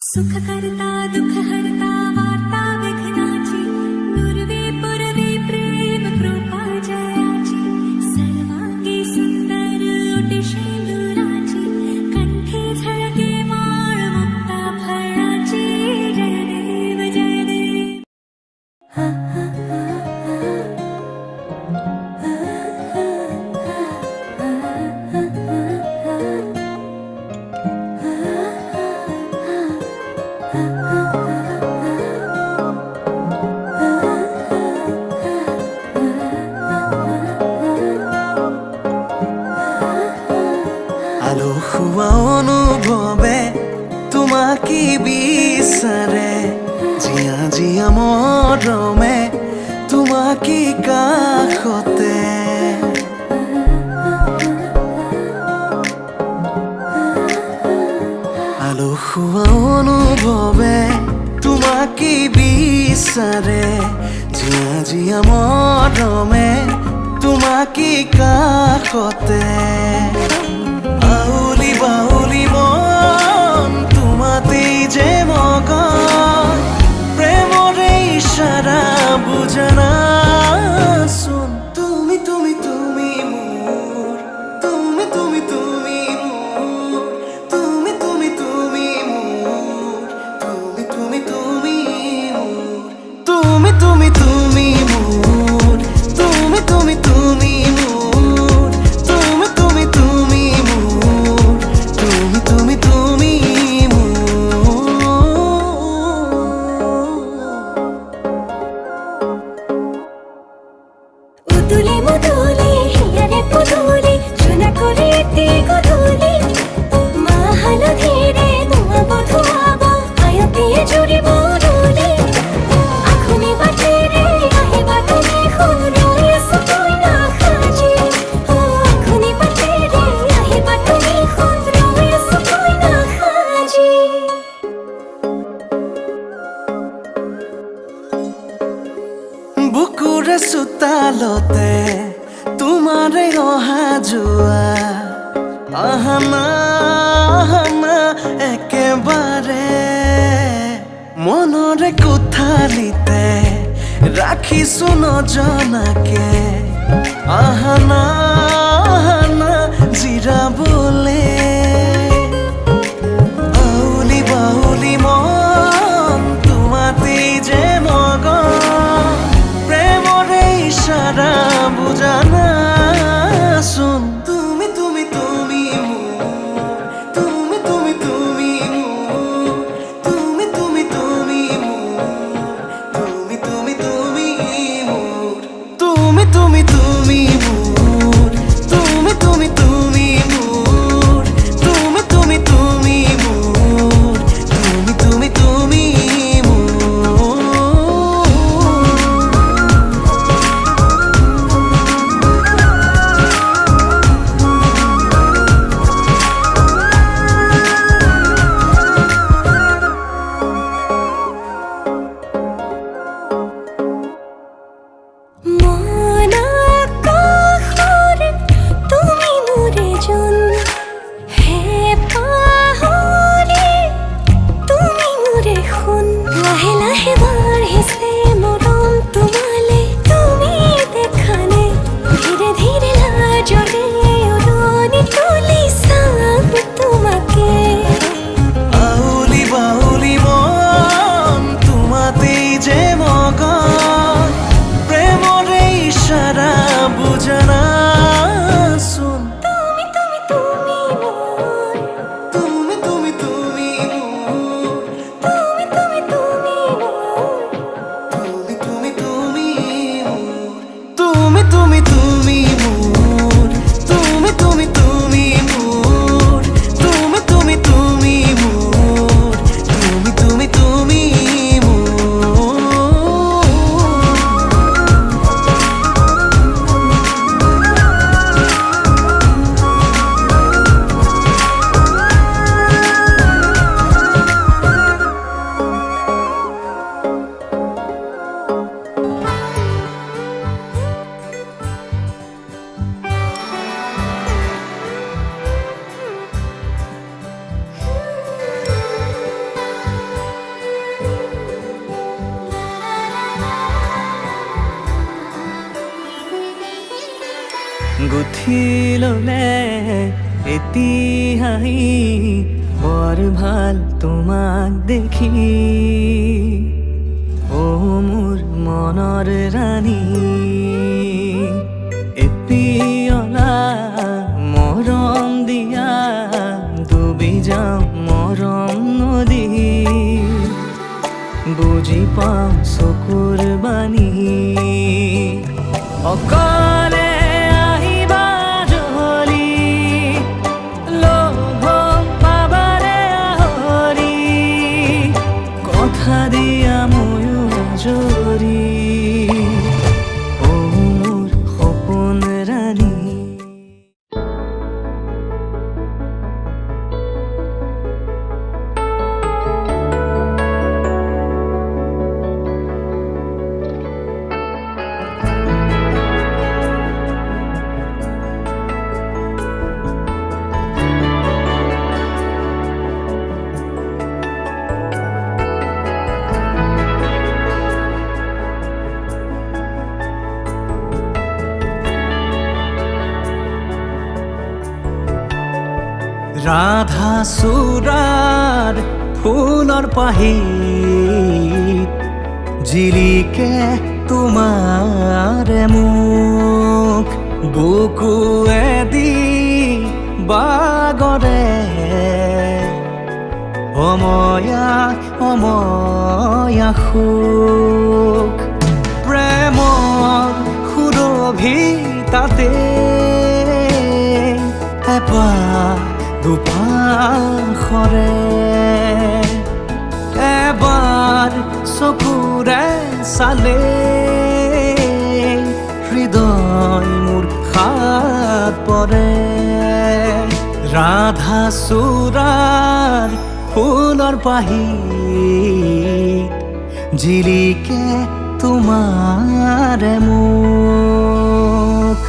सुख करता दुख हरता वार्ता विघ्नाची नुरवी पुरवी प्रेम कृपा जयाची सर्वांगी सुंदर ओटी शेंदुराची कंठी झळके माळ मुक्ता फळाची जय देव जय देव हा हा हा আলো খোৱা অনুভৱে তোমাকে বিচাৰে জিয়া জিয়া মৰমে তোমাকে কাষতে আলো খোৱা অনুভৱে তোমাকে বিচাৰে জিয়া জিয়া মৰমে তোমাকে কাষতে আউলি বাউলি মন তোমাতেই যে মগন প্রেমরে ইশারা বুঝানা শুন তুমি তুমি তুমি মোর তুমি তুমি তুমি মোর তুমি তুমি তুমি মোর তুমি তুমি তুমি মোর তুমি তুমি তুমি মোর তুমি তুমি তুমি মোর তুমি তুমি তুমি মোর তুমি তুমি তুমি উদুলে মুদুলে হিয়ারে পুদুলে সোনা করে তে গধুলে মা হালো ধীরে তোমা বধুয়াব আয়তিয়ে জুড়ি বদুলে আখুনি বাটে রে আহে বাটুনি খুন রয়ে সুতোই না খাজি আখুনি বাটে রে আহে বাটুনি খুন রয়ে সুতোই না খাজি বুকুৰে চোতালতে তোমাৰে অহা যোৱা আহানা আহানা একেবাৰে মনৰে কোঠালিতে ৰাখিছো নজনাকে আহানা আহানা জিৰাবলে আউলি বাউলি মন তোমাতেই যে মগন প্রেমরে ইশারা বুঝানা শুন তুমি তুমি তুমি মোর তুমি তুমি তুমি মোর তুমি তুমি তুমি মোর তুমি তুমি তুমি মোর তুমি তুমি তুমি মোর তুমি তুমি তুমি মোর গুঠি ললে এতিয়াই বৰ ভাল তোমাক দেখি অ মোৰ মনৰ ৰাণী এপিয়লা মৰম দিয়া ডুবি যাওঁ মৰম নদী বুজি পাওঁ চকুৰ বাণী অকলে আহিবা জলি লগ পাবাৰে আহৰি কথা দিয়া ময়ো জৰি অ মোৰ সপোন ৰাণী ৰাধা চূড়াৰ ফুলৰ পাহিত জিলিকে তোমাৰে মুখ বুকুৱেদি বাগৰে অময়া অময়া সুখ প্ৰেমৰ সুৰভি তাতে এপাহ দুপাখৰে এবাৰ চকুৰে চালে হৃদয় মোৰ খাত পৰে ৰাধা চূড়াৰ ফুলৰ পাহিত জিলিকে তোমাৰে মুখ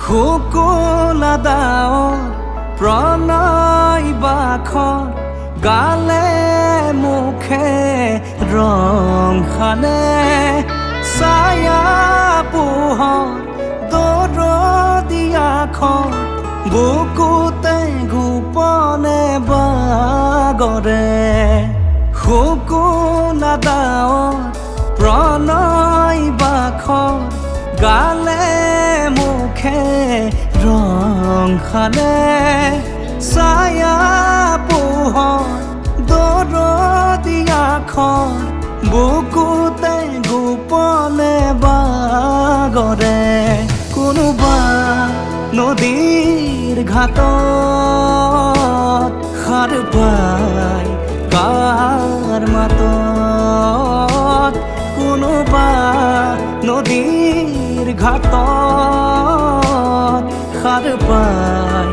শুকুলা ডাৱৰ প্ৰণয় বাখৰ গালে মুখে ৰং সানে ছায়া পোহৰ দৰদিয়াখন বুকুতে গোপনে বাগৰে শুকুলা ডাৱৰ প্ৰণয় বাখৰ গালে মুখে ৰং সানে ছায়া পোহৰ দৰদিয়াখন বুকুতে গোপনে বাগৰে কোনোবা নদীৰ ঘাটত সাৰ পাই কাৰ মাতত কোনোবা নদীৰ ঘাটত সাৰ পাই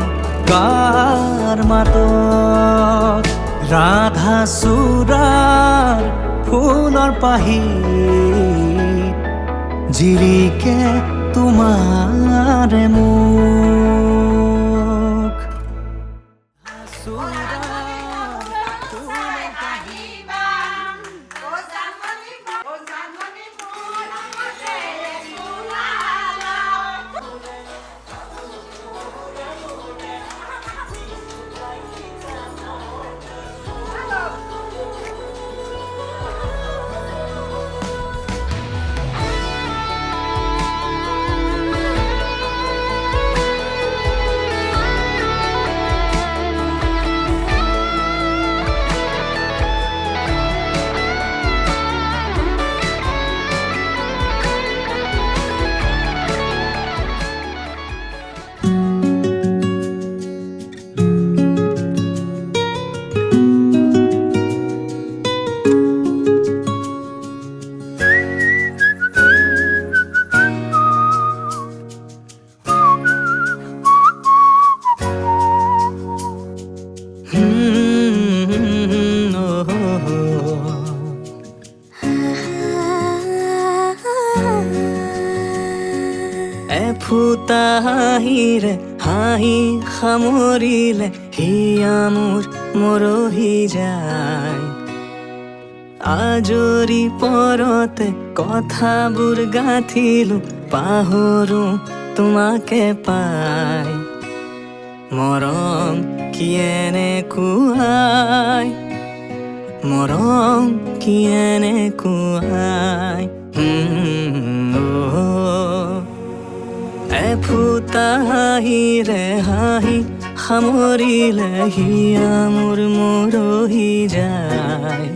কাৰ মাতত ৰাধা চূড়াৰ ফুলৰ পাহিত জিলিকে তোমাৰে মুখ হাঁহিৰে হাঁহি সামৰিলে হিয়া মোৰ মৰহি যায় আজৰি পৰতে কথাবোৰ গাঁঠিলো পাহৰো তোমাকে পাই মৰম কি এনেকুৱাই মৰম কি এনেকুৱাই এফুটা হাঁহিৰে হাঁহি সামৰিলে হিয়া মোৰ মৰহি যায়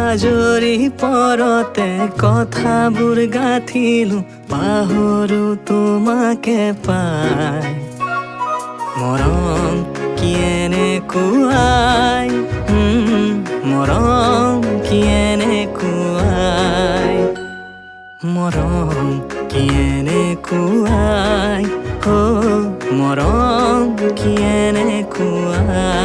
আজৰি পৰতে কথাবোৰ গাঁঠিলো পাহৰো তোমাকে পাই মৰম কি এনেকুৱাই মৰম কি এনেকুৱাই মৰম কি এনেকুৱাই মৰম কি এনেকুৱাই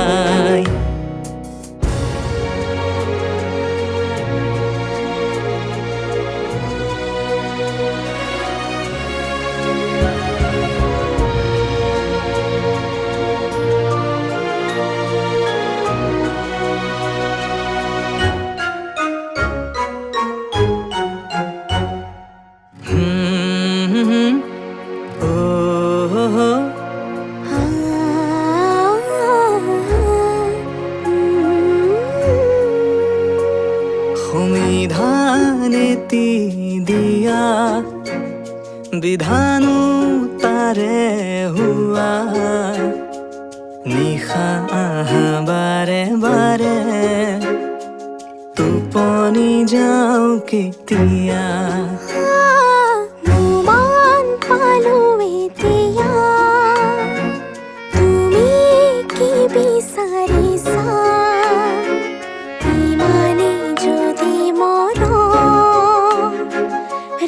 সংবিধানেতি দিয়া বিধানো তাৰে হোৱা নিশা আহা বাৰে বাৰে টোপনি যাওঁ কেতিয়া নুমান পালো এতিয়া তুমি কি বিচাৰিছা ইমানে যদি মৰম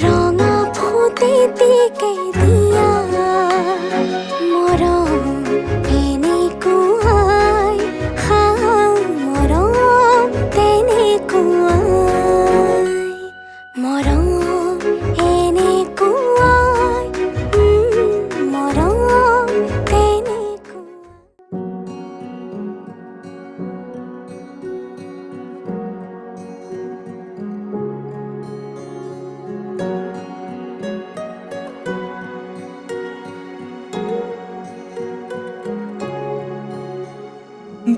ৰঙা ফুটেটিকে দিয়া মৰম এনেকুৱাই মৰম তেনেকুৱাই মৰম এনেকুৱাই মৰম তেনেকুৱাই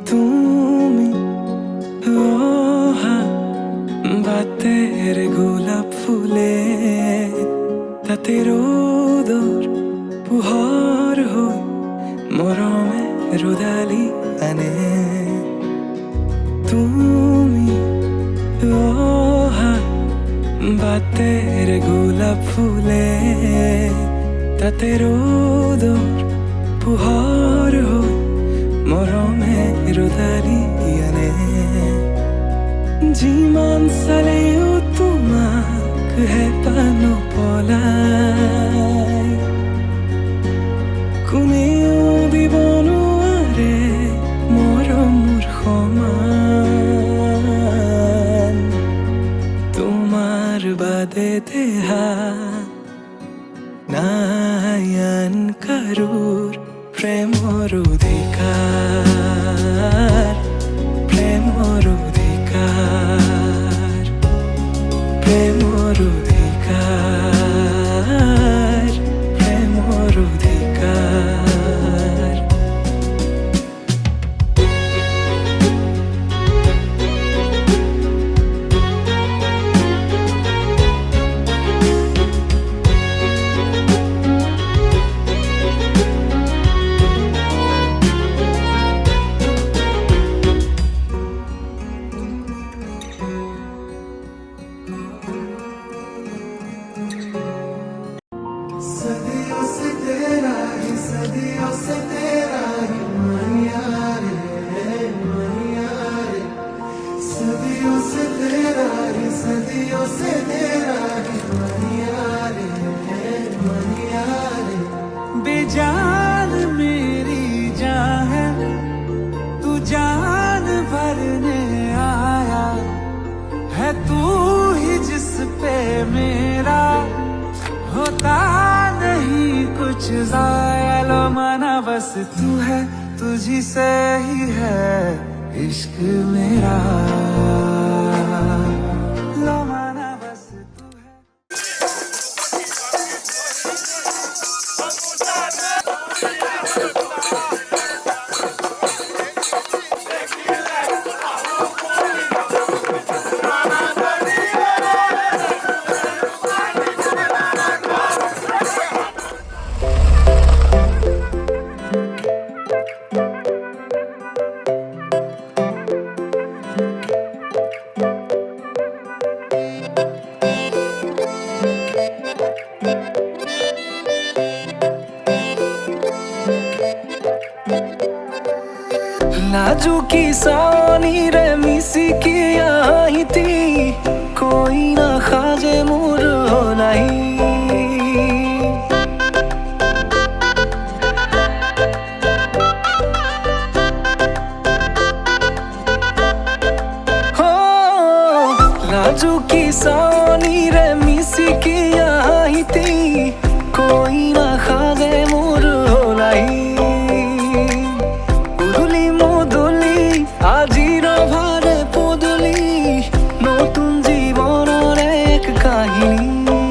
তুমি বাতেৰ গোলাপ ফুলে তাতে ৰোদৰ পোহৰ হৈ মৰমে ৰ'দালি আনে তুমি বাতেৰ গোলাপ ফুলে তাতে ৰোদৰ পোহৰ হৈ মৰমে ৰ'দালি আনে যিমান চালেও তোমাক হেঁপাহ নপলাই কোনেও দিব নোৱাৰে মৰম মোৰ সমান তোমাৰ বাদে দেহা নাই আন কাৰোৰ প্ৰেমৰ অধিকাৰ প্ৰেমৰ অধিকাৰ প্ৰেমৰ অধিকাৰ প্ৰেমৰ অধিকাৰ बेजान मेरी जान है तू जान भरने आया है तू ही जिस पे मेरा होता नहीं कुछ कुछ जाया लो माना बस तू है तुझी से ही है इश्क मेरा लो माना बस तू है नाजुकी सानी रे मिसी की आई थी कोई ना खाजे मुर हो नहीं हो नाजुकी सानी रे मिसी की आई थी कोई ना खाजे मुर हो नहीं আজির ভারে পদলি নতুন জীবনের এক কাহিনী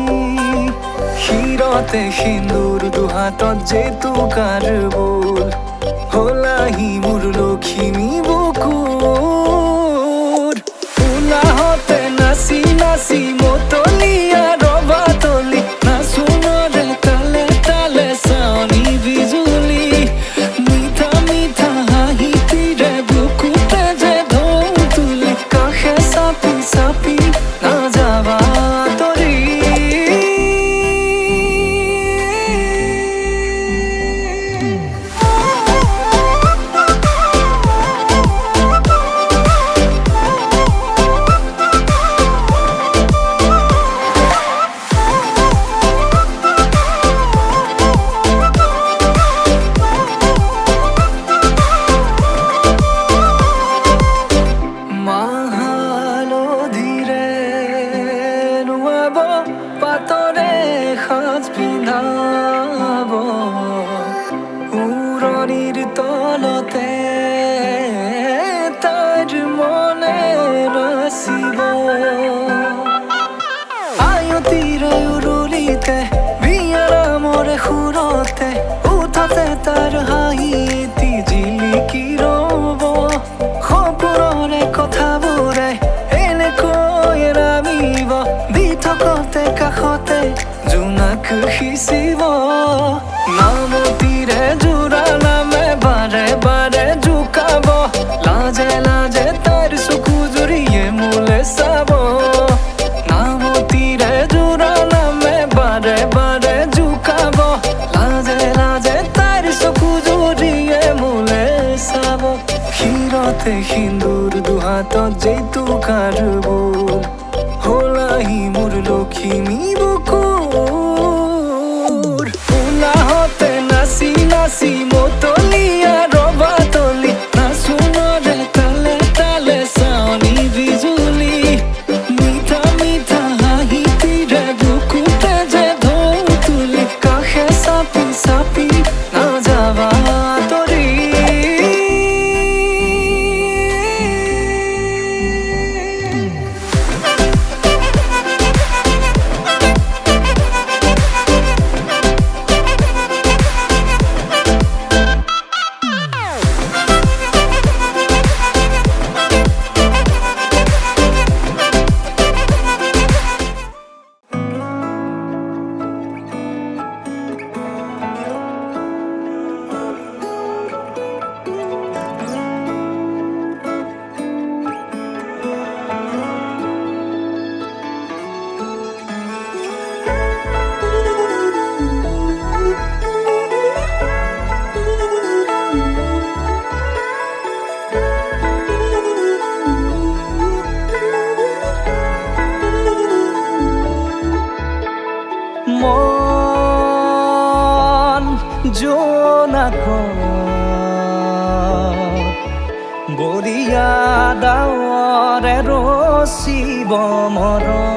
হিরতে সিন্দুর দুহাতত যে তুকার বোল হলাহি মোর লখিমী বুকুর উলাহতে নাচি নাচি মতলিয়া রবাতলি নাচুনরে তালে তালে চাউনি বিজুলি মিঠা মিঠা হাঁহিতিৰে সাপি না যাবা তৰি পাতৰে সাজ পিন্ধাব উৰণিৰ তলতে তাইৰ মনে নাচিব আয়তিৰে উৰুলিতে বিয়াৰামৰে সুৰতে উঠতে তাৰ হাঁহি এটি জিলিকি ৰব সপোনৰে কথাবোৰে এনেকৈ নামিব দি থকতে কাষতে জোনাক সিঁচিব নামতিৰে জোৰা নামে বাৰে বাৰে জোকাব লাজে লাজে তাইৰ চকু জুৰিয়ে মোলে চাব নামতিৰে জোৰা নামে বাৰে বাৰে জোকাব লাজে লাজে তাইৰ চকু জুৰিয়ে মোলে চাব হিৰতে সিন্দুৰ দুহাতত যে তুকাৰ বোল হলাহি মোৰ লখিমী বুকুৰ উলাহতে নাচি নাচি মতলিয়া ৰবাতলি নাচুনৰে তালে তালে চাউনি বিজুলি মিঠা মিঠা হাঁহিতিৰে বুকুতে যে ঢৌ তুলি কাষে চাপি চাপি না যাবা তৰি মন জোনাক বৰিয়া ডাৱৰে ৰচিব মৰম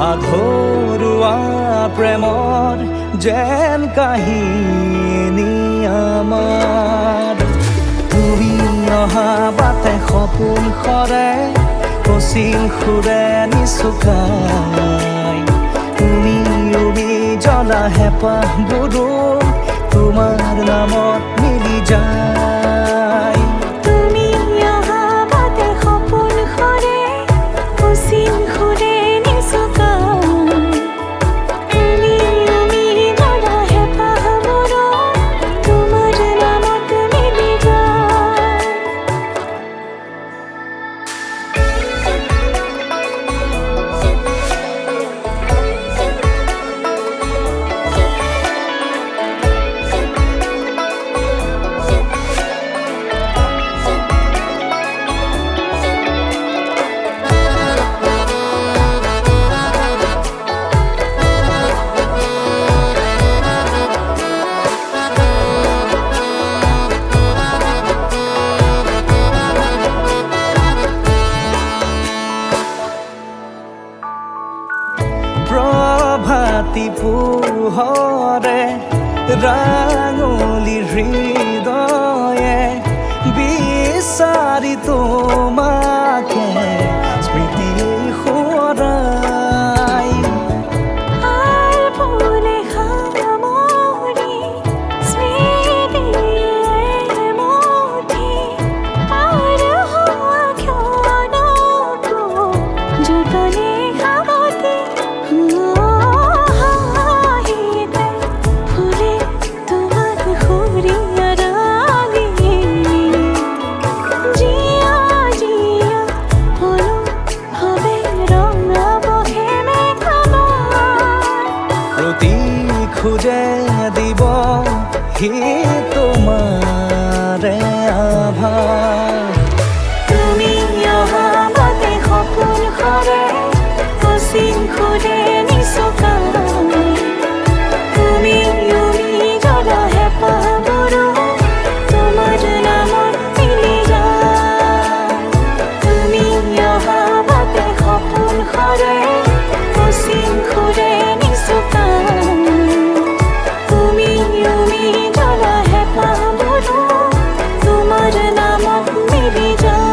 আধৰুৱা প্ৰেমৰ যেন কাহিনী আমাৰ তুমি অহা বাটে সপোন সৰে কচিল সুৰে নিচুকাই তুমি জ্বলা হেঁপাহবোৰো তোমাৰ নামত মিলি যায় তুমি অহা বাটে সপোন সৰে কচিল সুৰে নিচুকাই তুমি জ্বলা হেঁপাহবোৰো তোমাৰ নামত মিলি যায় প্ৰভাতী পোহৰে ৰাঙলী হৃদয়ে বিচাৰি তোমাকে স্মৃতি সোঁৱৰাই আর ফুলে খামরি স্মৃতিয়ে মুঠি আর হওয়া ক্ষণকো যতনে খাবতে হাহিতে ফুলে তোমার খুরিয়া রাঙি জিয়া জিয়া হলো হবে রঙা বহে মেঘামার প্ৰতি খোজে দিব সি তোমাৰে আভাস তুমি অহা বাটে সপোন সৰে কচিল সুৰে নিচুকাই তুমি জ্বলা হেঁপাহবোৰো তোমাৰ নামত মিলি যায় তুমি অহা বাটে সপোন সৰে কচিল সুৰে নিচুকাই তুমি জ্বলা হেঁপাহবোৰো তোমাৰ নামত মিলি যায়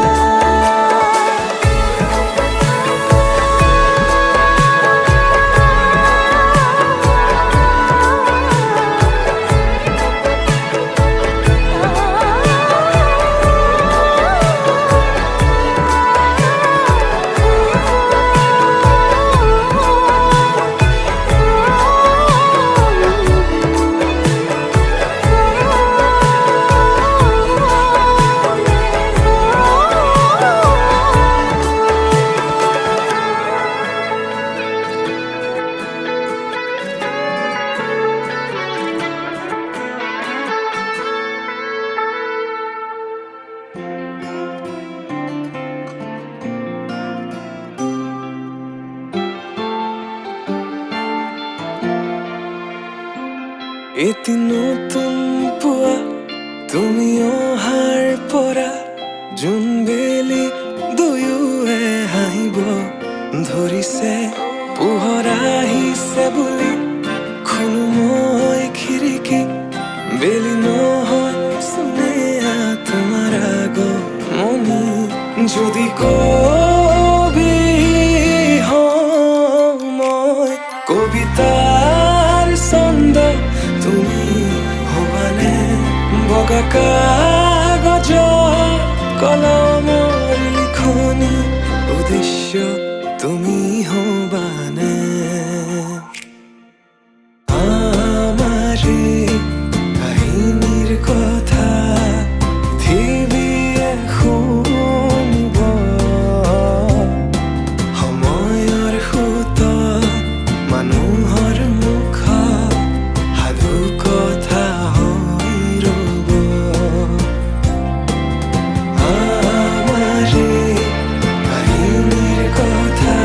এটি নতুন পুৱা তুমি অহাৰ পৰা জোনবেলি দুয়োৱে হাঁহিব ধৰিছে পোহৰ আহিছে বুলি খোলো মই খিৰিকী বেলি নহয় চুনেয়া তোমাৰ আগমনি যদি কবি হওঁ মই কবিতাৰ ছন্দ তুমি হবানে বগা কাগজৰ কলমৰ লিখনি উদ্দেশ্য তুমি হবানে আমাৰ এই কাহিনীৰ কথা পৃথিৱীয়ে শুনিব সময়ৰ সোঁতত মানুহৰ মুখত সাধু কথা হৈ ৰ'ব আমাৰ এই কাহিনীৰ কথা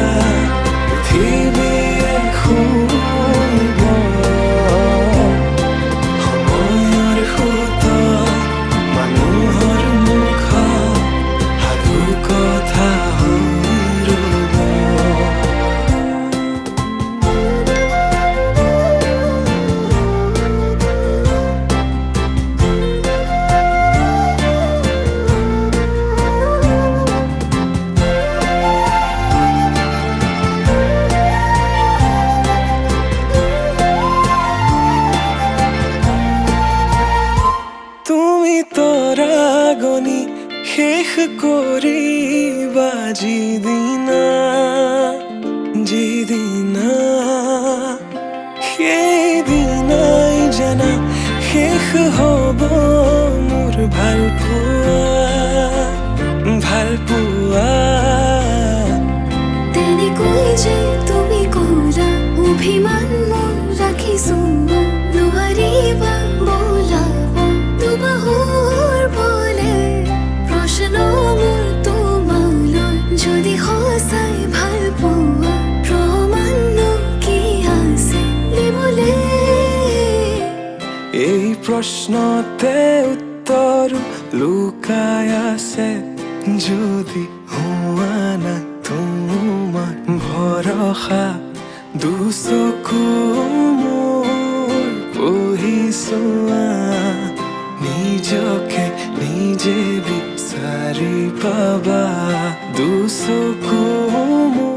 শেষ হ'ব মোৰ ভাল পোৱা তেনেকৈ যে তুমি কৰা অভিমান মোৰ ৰাখিছো নোৱাৰিবা বোলাব দুবাহুৰ বলে প্ৰশ্ন মোৰ তোমালৈ যদি সঁচাই ভাল পোৱা প্ৰমাণনো কি আছে দিবলে এই প্ৰশ্নতে উত্তৰ লুকাই আছে যদি হোৱা নাই তোমাৰ ভৰসা দুচকু মোৰ পঢ়িছোৱা নিজকে নিজে বিচাৰি পাবা দুচকু মোৰ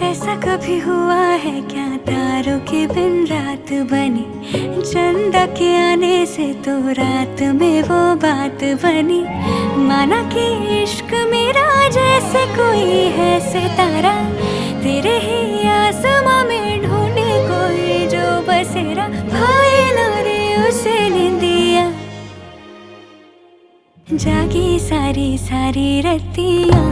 ऐसा कभी हुआ है क्या तारों के बिन रात बनी चंदा के आने से तो रात में वो बात बनी माना कि इश्क मेरा जैसे कोई है सितारा तेरे ही आसमां में ढूंढे कोई जो बसेरा भाई ना रे उसे निंदिया जागी सारी सारी रतियां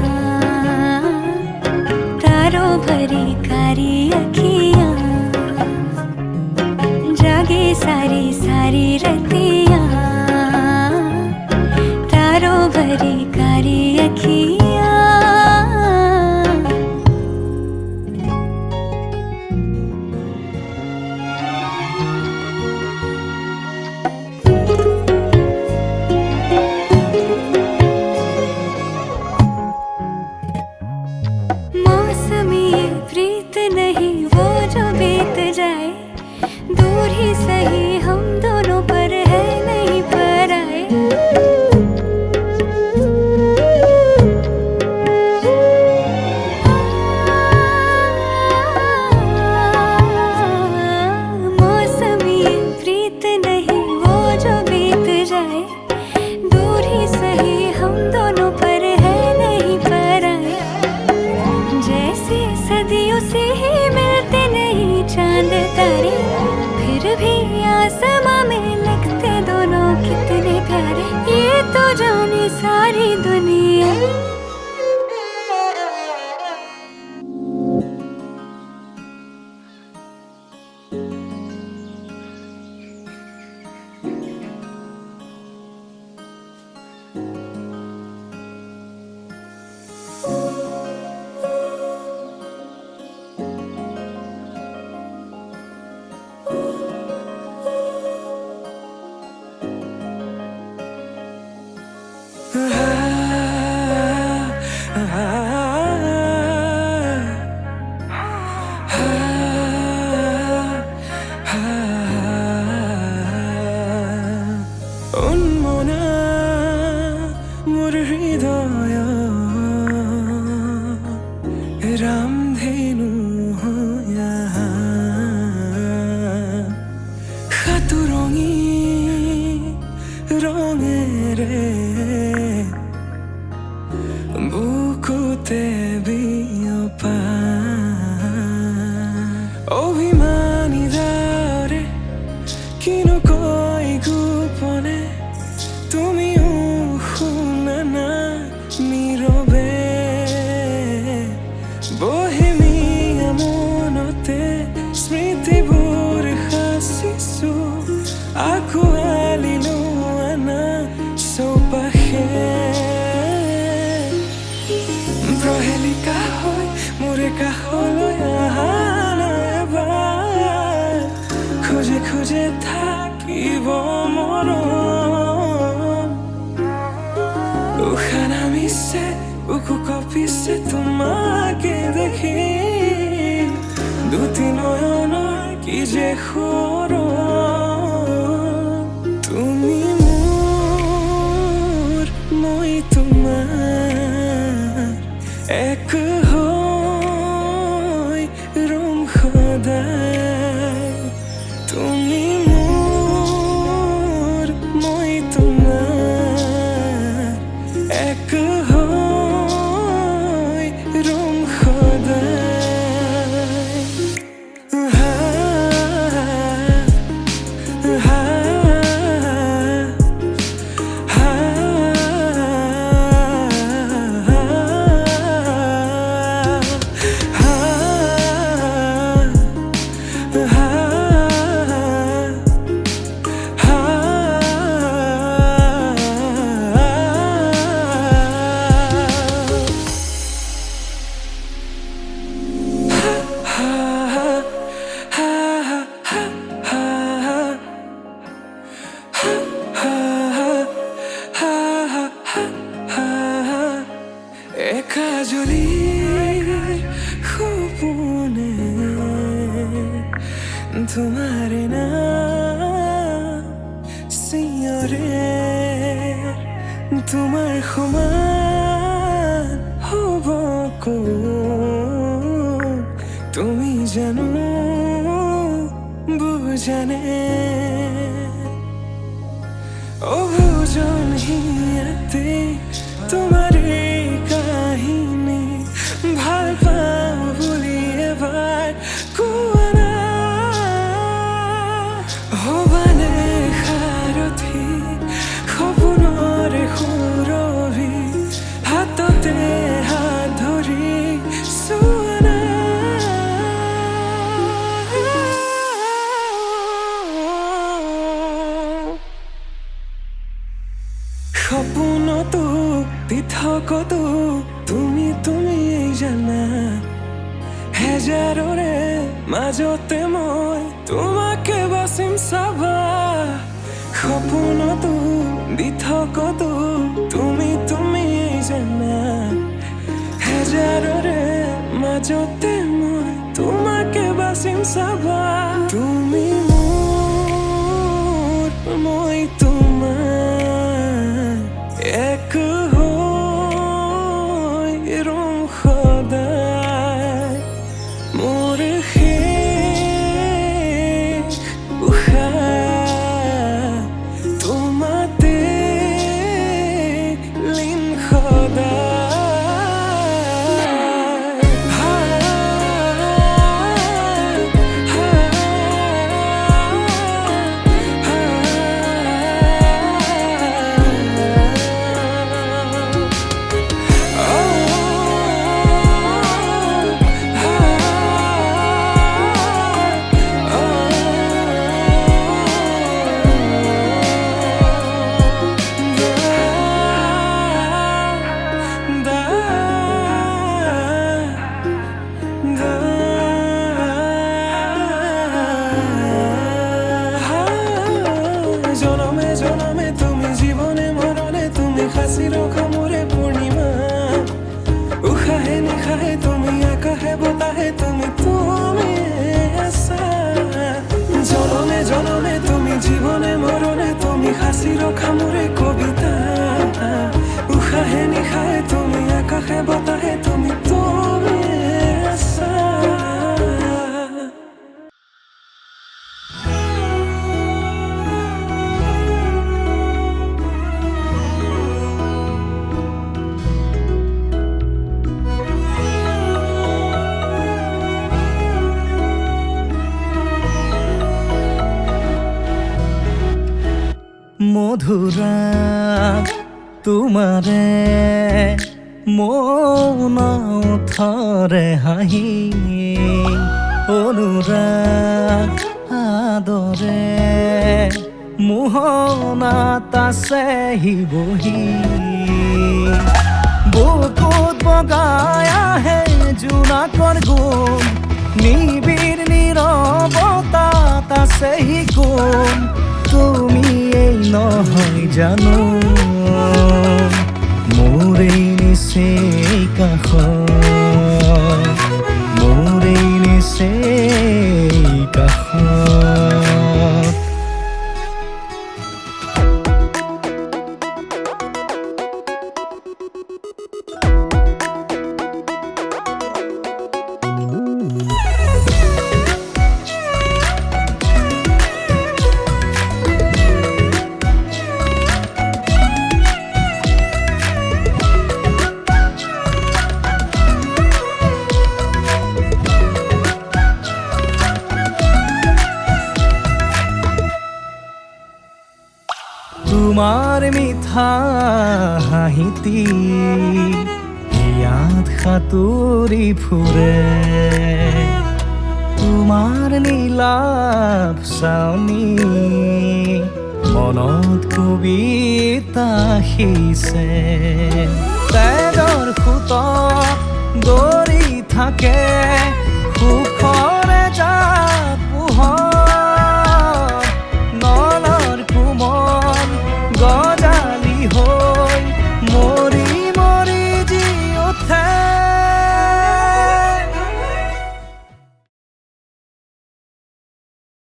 तारों भरी कारी अखियां जागे सारी सारी रतियां तारों भरी कारी अखियां मौसमी प्रीत नहीं वो जो बीत जाए दूर ही सही हम दोनों पर है नहीं पर आए मौसमी प्रीत नहीं वो जो बीत जाए दूर ही सही हम दोनों पर है नहीं पर आए जैसे सदियों से ही मिलते नहीं चांद तारे फिर भी आसमां में लगते दोनों कितने प्यारे ये तो जाने सारी दुनिया উন্মনা মোৰ হৃদয় ৰামধেনু হৈয়া সাতুৰঙী ৰঙেৰে বুকুতে বিয়পা অভিমানী দাৰে কিনো কয় গোপনে তুমিও শুনা না নীৰৱে বহেমিয়া মনতে স্মৃতিবোৰ সাঁচিছো আঁকোৱালি লোৱা না চৌপাশে প্ৰহেলিকা হৈ মোৰে কাষলৈ আহা না এবাৰ খোজে খোজে থাকিব মৰম উশাহ নামিছে বুকু কঁপিছে তোমাকে দেখি দুটি নয়নৰ কি যে সৰম তুমি মোৰ তোমাৰ নাম চিঞৰে তোমাৰ সমান হ'ব কোন তুমি জানো বুজানে অবুজন হিয়াতে তোমাৰ এই কাহিনী ভাল পাওঁ বুলি এবাৰ কোৱা না হবানে সাৰথি সপোনৰে সুৰভি হাততে হাত ধৰি চোৱা না সপোনতো পৃথকতো তুমি জানা হেজাৰৰে মাজতে মই তোমাকে বাচিম চাবা সপোনতো পৃথকতো তুমি জানা হেজাৰৰে মাজতে মই তোমাকে বাচিম চাবা তুমি মোৰ মই তোমাৰ এক হৈ ৰম সদায় মোৰ শেষ উশাহ তোমাতে লীন জনমে জনমে তুমি জীবনে মরণে তুমি হাসি রখা মোরে পূর্ণিমা উশাহে নিশাহে তুমি আকাশে বতাহে তুমি আছা জনমে জনমে তুমি জীবনে মরণে তুমি হাসি রখা মোরে কবিতা উশাহে নিশাহে তুমি আকাশে বতাহে তুমি আছা মধুৰা তোমাৰে মনথৰে হাঁহি অনুৰাগ আদৰে মোহনাত আছেহি বহি বুকুত বগাই আহে জোনাকৰ গুণ নিবিড় নীৰৱতাত আছেহি কোন তুমি এই নহয় জানো মোৰ এই নিচেই কাষত মোৰ এই নিচেই কাষত তোমাৰ মিঠা হাঁহিতি ইয়াত সাঁতুৰি ফুৰে তোমাৰ নীলাভ চাউনি মনত কবিতা সিঁচে তেজৰ সুতত দৌৰি থাকে